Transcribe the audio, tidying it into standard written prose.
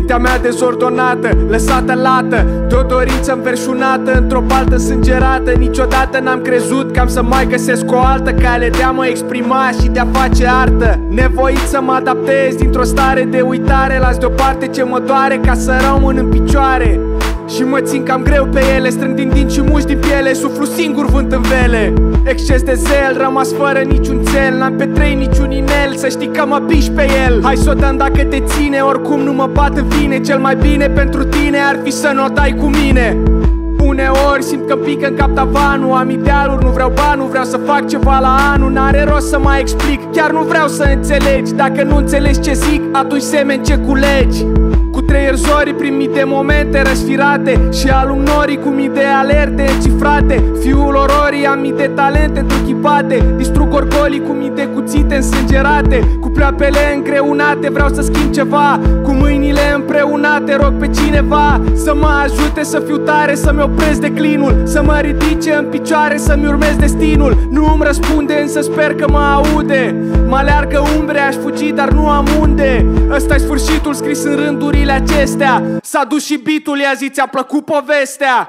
Mintea mea dezordonată, lăsată lată, de o dorință înverșunată într-o baltă sângerată. Niciodată n-am crezut că am să mai găsesc o altă cale de a mă exprima și de a face artă. Nevoit să mă adaptez dintr-o stare de uitare, las deoparte ce mă doare ca să rămân în picioare. Și mă țin cam greu pe ele, strâng din dinți și muși din piele, suflu singur vânt în vele. Exces de zel, rămas fără niciun țel, n-am pe trei niciun inel, să știi că mă biși pe el. Hai s-o dăm dacă te ține, oricum nu mă bat în fine. Cel mai bine pentru tine ar fi să n-o dai cu mine. Uneori simt că pică în cap tavanul, am idealuri, nu vreau bani, nu vreau să fac ceva la anul. N-are rost să mai explic, chiar nu vreau să înțelegi. Dacă nu înțelegi ce zic, atunci semeni ce culegi. Cu treier zorii prin mii de momente răsfirate și alung norii cu mii de alerte încifrate. Fiul ororii, am mii de talente întruchipate, distrug orgolii cu mii de cuțite însângerate. Cu pleoapele îngreunate vreau să schimb ceva, cu mâinile împreunate rog pe cineva să mă ajute să fiu tare, să-mi opresc declinul, să mă ridice în picioare, să-mi urmez destinul. Nu îmi răspunde, însă sper că mă aude. Mă aleargă umbre, aș fugi, dar nu am unde. Ăsta-i sfârșitul scris în rândurile acestea. S-a dus și beat-ul, ia zi, ți-a plăcut povestea?